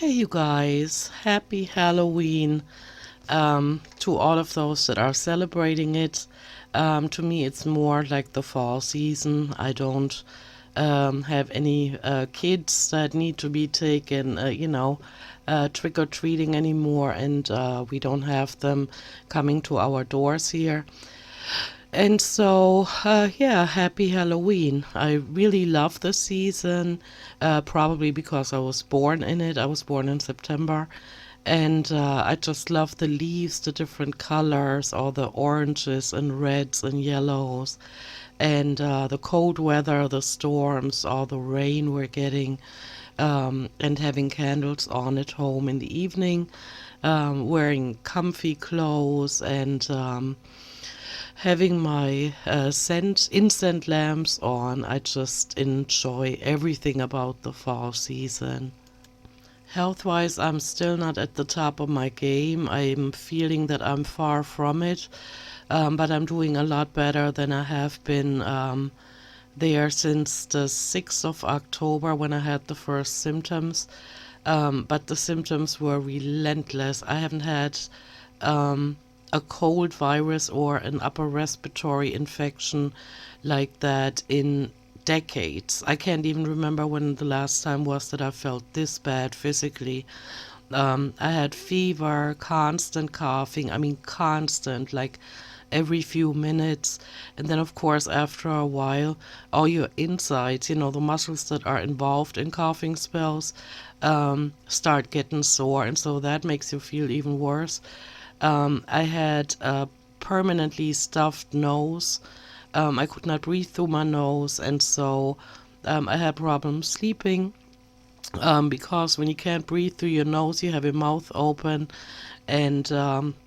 Hey, you guys, happy Halloween to all of those that are celebrating it. To me, it's more like the fall season. I don't have any kids that need to be taken, trick or treating anymore, and we don't have them coming to our doors here. And so, yeah, happy Halloween. I really love the season, probably because I was born in it. I was born in September. And I just love the leaves, the different colors, all the oranges and reds and yellows, and the cold weather, the storms, all the rain we're getting, and having candles on at home in the evening, wearing comfy clothes, and having my incense lamps on. I just enjoy everything about the fall season. Health wise, I'm still not at the top of my game. I'm feeling that I'm far from it, but I'm doing a lot better than I have been there since the 6th of October when I had the first symptoms. But the symptoms were relentless. I haven't had a cold virus or an upper respiratory infection like that in decades. I can't even remember when the last time was that I felt this bad physically. I had fever, constant coughing, I mean, constant, like every few minutes. And then, of course, after a while, all your insides, the muscles that are involved in coughing spells, start getting sore. And so that makes you feel even worse. I had a permanently stuffed nose. I could not breathe through my nose, and so I had problems sleeping. Because when you can't breathe through your nose, you have your mouth open, and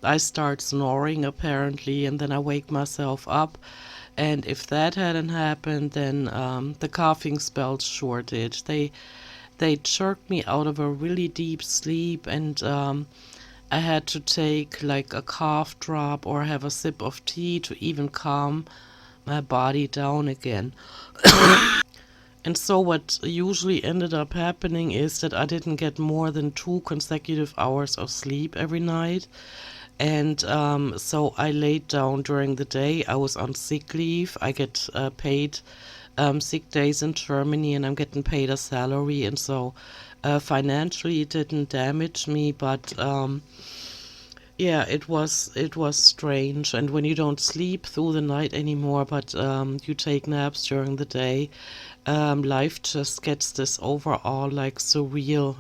I start snoring apparently, and then I wake myself up. And if that hadn't happened, then the coughing spells sure did. They jerked me out of a really deep sleep, and I had to take like a cough drop or have a sip of tea to even calm my body down again. And so, what usually ended up happening is that I didn't get more than 2 consecutive hours of sleep every night. And so, I laid down during the day. I was on sick leave. I get paid sick days in Germany, and I'm getting paid a salary. And so, financially, it didn't damage me, but yeah, it was strange. And when you don't sleep through the night anymore, but you take naps during the day, life just gets this overall like surreal,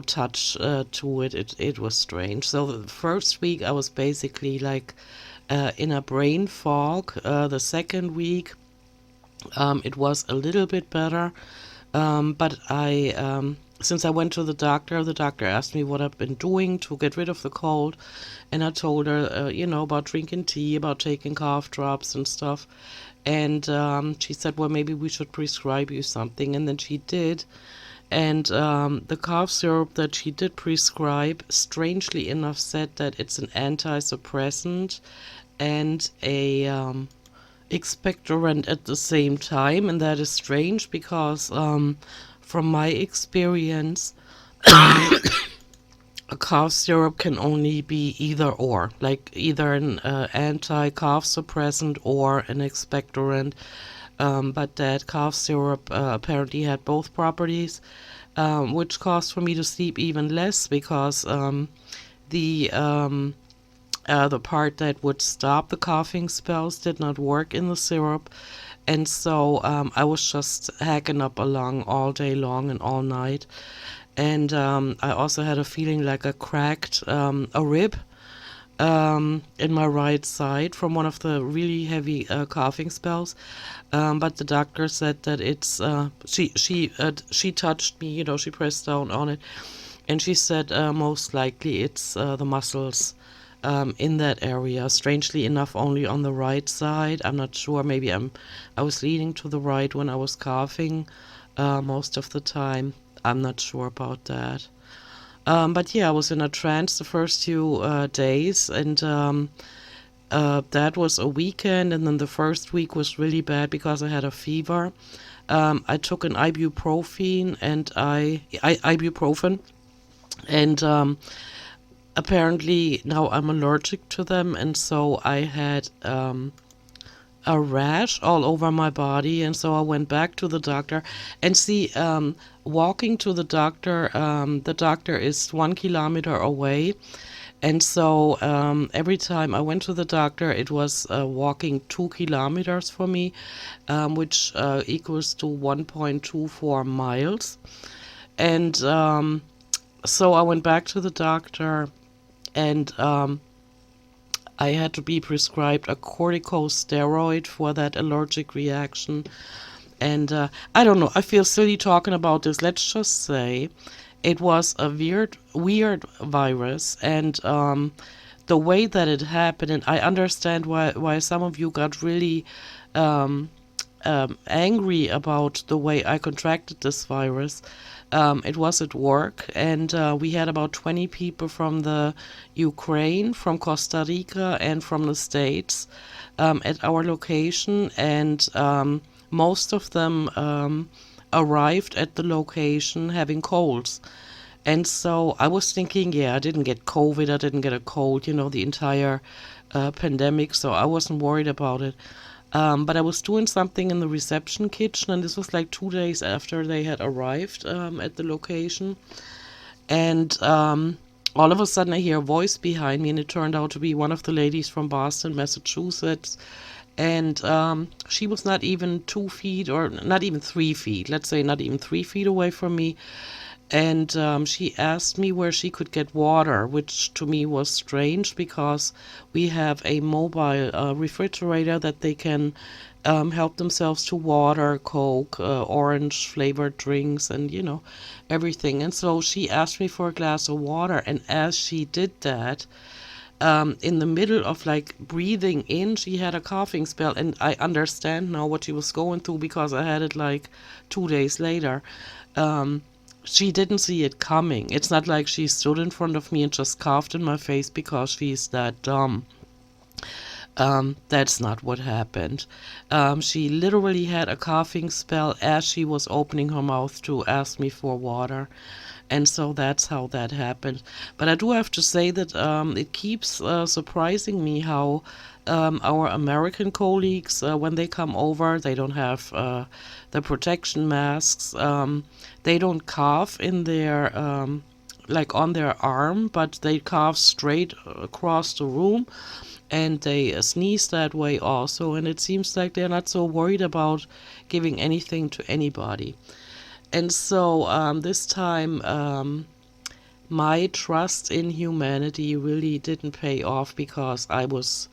touch to it. It was strange. So the first week I was basically like in a brain fog. The second week, it was a little bit better. But since I went to the doctor asked me what I've been doing to get rid of the cold. And I told her, about drinking tea, about taking cough drops and stuff. And she said, well, maybe we should prescribe you something. And then she did. And the cough syrup that she did prescribe, strangely enough, said that it's an antisuppressant and a expectorant at the same time. And that is strange because, from my experience, a cough syrup can only be either or, like either an anti-cough suppressant or an expectorant. But that cough syrup apparently had both properties, which caused for me to sleep even less because the the part that would stop the coughing spells did not work in the syrup. And so I was just hacking up along all day long and all night. And I also had a feeling like I cracked a rib in my right side from one of the really heavy coughing spells. But the doctor said that it's she touched me, she pressed down on it, and she said most likely it's the muscles in that area. Strangely enough, only on the right side. I'm not sure. Maybe I was leaning to the right when I was coughing most of the time. I'm not sure about that. But yeah, I was in a trance the first few days, and That was a weekend, and then the first week was really bad because I had a fever. I took an ibuprofen, and apparently now I'm allergic to them, and so I had a rash all over my body, and so I went back to the doctor. And see, walking to the doctor is 1 kilometer away, and so every time I went to the doctor, it was walking 2 kilometers for me, which equals to 1.24 miles. And so I went back to the doctor, and I had to be prescribed a corticosteroid for that allergic reaction. And I don't know, I feel silly talking about this. Let's just say it was a weird virus, and the way that it happened, and I understand why some of you got really angry about the way I contracted this virus. It was at work, and we had about 20 people from the Ukraine, from Costa Rica, and from the States at our location, and most of them arrived at the location having colds. And so I was thinking, yeah, I didn't get COVID, I didn't get a cold, the entire pandemic, so I wasn't worried about it. But I was doing something in the reception kitchen, and this was like 2 days after they had arrived at the location. And all of a sudden, I hear a voice behind me, and it turned out to be one of the ladies from Boston, Massachusetts. And she was not even 2 feet, or not even 3 feet, let's say not even 3 feet away from me. And she asked me where she could get water, which to me was strange because we have a mobile refrigerator that they can help themselves to water, Coke, orange flavored drinks, and everything. And so she asked me for a glass of water. And as she did that, in the middle of like breathing in, she had a coughing spell. And I understand now what she was going through because I had it like 2 days later. She didn't see it coming. It's not like she stood in front of me and just coughed in my face because she's that dumb. That's not what happened. She literally had a coughing spell as she was opening her mouth to ask me for water. And so that's how that happened. But I do have to say that it keeps surprising me how our American colleagues, when they come over, they don't have the protection masks. They don't cough in their, like on their arm, but they cough straight across the room, and they sneeze that way also. And it seems like they're not so worried about giving anything to anybody. And so this time, my trust in humanity really didn't pay off because I was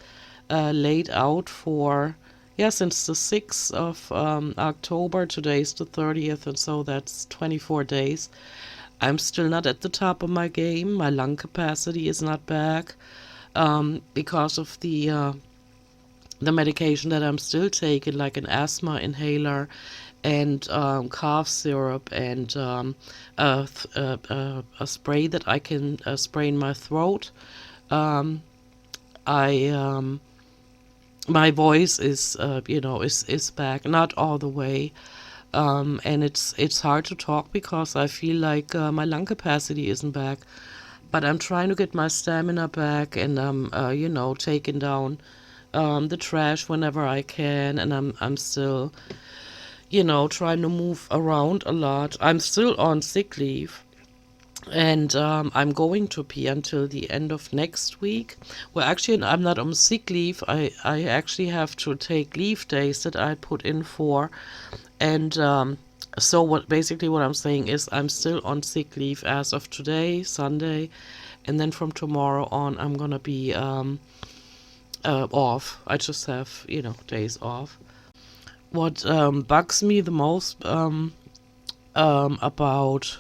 laid out for, yeah, since the 6th of October. Today's the 30th, and so that's 24 days. I'm still not at the top of my game. My lung capacity is not back because of the medication that I'm still taking, like an asthma inhaler and cough syrup, and a spray that I can spray in my throat. I My voice is is back, not all the way, and it's hard to talk because I feel like my lung capacity isn't back. But I'm trying to get my stamina back, and I'm taking down the trash whenever I can, and I'm still trying to move around a lot. I'm still on sick leave, and I'm going to be until the end of next week. Well, actually, I'm not on sick leave. I actually have to take leave days that I put in for. And so what I'm saying is I'm still on sick leave as of today, Sunday, and then from tomorrow on I'm gonna be off. I just have, days off. What bugs me the most about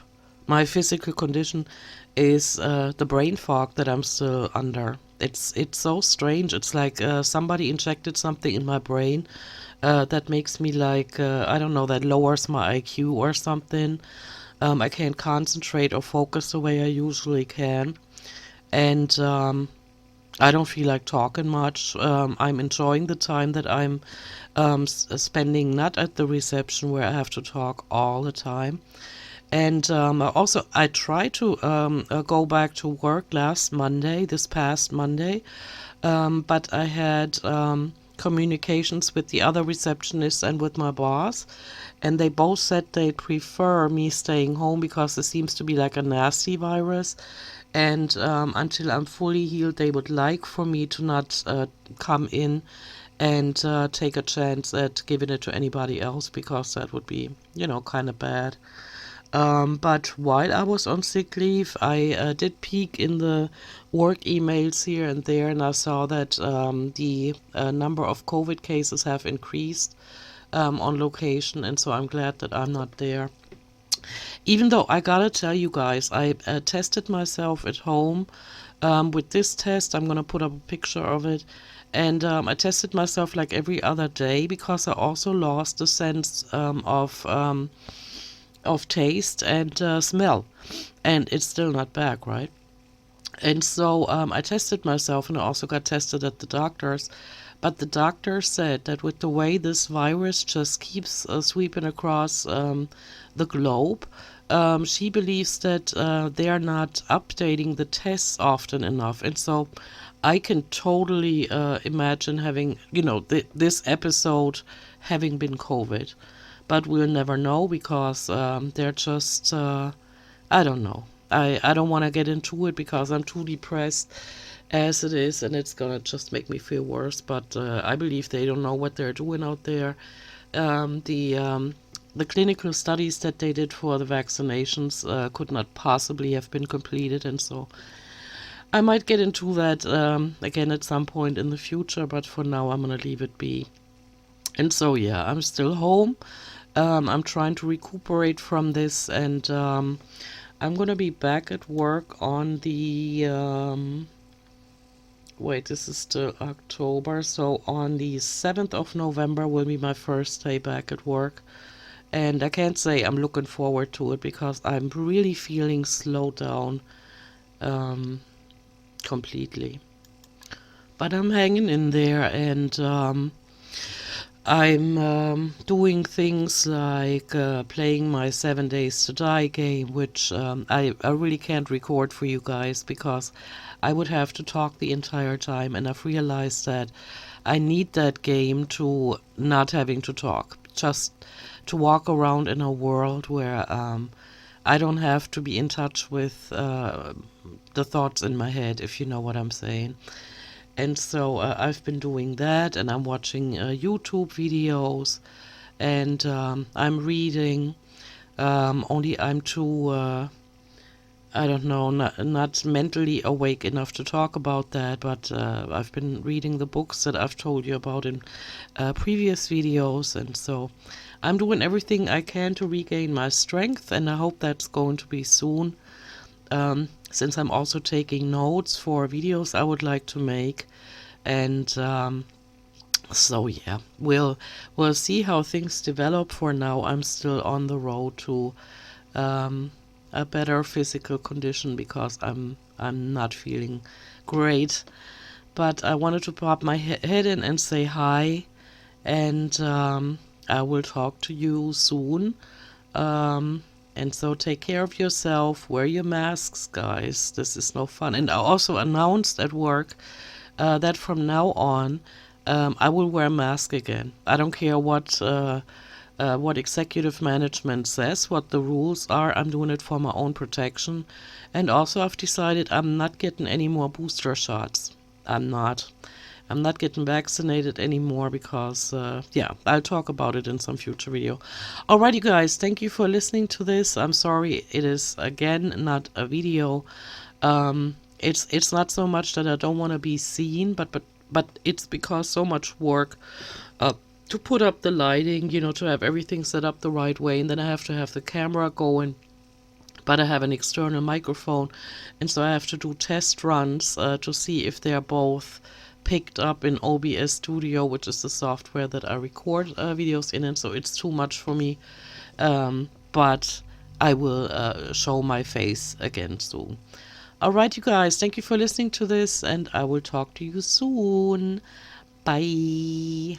my physical condition is the brain fog that I'm still under. It's so strange. It's like somebody injected something in my brain that makes me like I don't know, that lowers my IQ or something. I can't concentrate or focus the way I usually can, and I don't feel like talking much. I'm enjoying the time that I'm spending not at the reception where I have to talk all the time. And also, I tried to go back to work last Monday, this past Monday, but I had communications with the other receptionists and with my boss, and they both said they prefer me staying home because it seems to be like a nasty virus. And until I'm fully healed, they would like for me to not come in and take a chance at giving it to anybody else because that would be, kind of bad. But while I was on sick leave, I did peek in the work emails here and there, and I saw that the number of COVID cases have increased on location, and so I'm glad that I'm not there. Even though I gotta tell you guys, I tested myself at home with this test. I'm gonna put up a picture of it. And I tested myself like every other day because I also lost the sense of taste and smell. And it's still not back, right? And so I tested myself and I also got tested at the doctor's. But the doctor said that with the way this virus just keeps sweeping across the globe, she believes that they are not updating the tests often enough. And so I can totally imagine having, this episode having been COVID. But we'll never know because they're just, I don't know. I don't want to get into it because I'm too depressed as it is, and it's gonna just make me feel worse. But I believe they don't know what they're doing out there. The clinical studies that they did for the vaccinations could not possibly have been completed, and so I might get into that again at some point in the future. But for now, I'm gonna leave it be. And so yeah, I'm still home. I'm trying to recuperate from this, and I'm gonna be back at work on the wait, this is still October, so on the 7th of November will be my first day back at work. And I can't say I'm looking forward to it because I'm really feeling slowed down completely. But I'm hanging in there, and I'm doing things like playing my 7 Days to Die game, which I really can't record for you guys because I would have to talk the entire time, and I've realized that I need that game to not having to talk, just to walk around in a world where I don't have to be in touch with the thoughts in my head, if you know what I'm saying. And so I've been doing that, and I'm watching YouTube videos, and I'm reading. Only I'm too, I don't know, not mentally awake enough to talk about that, but I've been reading the books that I've told you about in previous videos, and so I'm doing everything I can to regain my strength, and I hope that's going to be soon. Since I'm also taking notes for videos I would like to make. And so yeah, we'll see how things develop. For now, I'm still on the road to a better physical condition because I'm not feeling great. But I wanted to pop my head in and say hi, and I will talk to you soon. And so take care of yourself, wear your masks, guys. This is no fun. And I also announced at work that from now on, I will wear a mask again. I don't care what executive management says, what the rules are. I'm doing it for my own protection. And also I've decided I'm not getting any more booster shots. I'm not getting vaccinated anymore because, yeah, I'll talk about it in some future video. Alrighty, guys, thank you for listening to this. I'm sorry it is, again, not a video. It's not so much that I don't want to be seen, but it's because so much work to put up the lighting, to have everything set up the right way, and then I have to have the camera going. But I have an external microphone, and so I have to do test runs to see if they're both picked up in OBS Studio, which is the software that I record videos in, and so it's too much for me. But I will show my face again soon. All right, you guys, thank you for listening to this, and I will talk to you soon. Bye.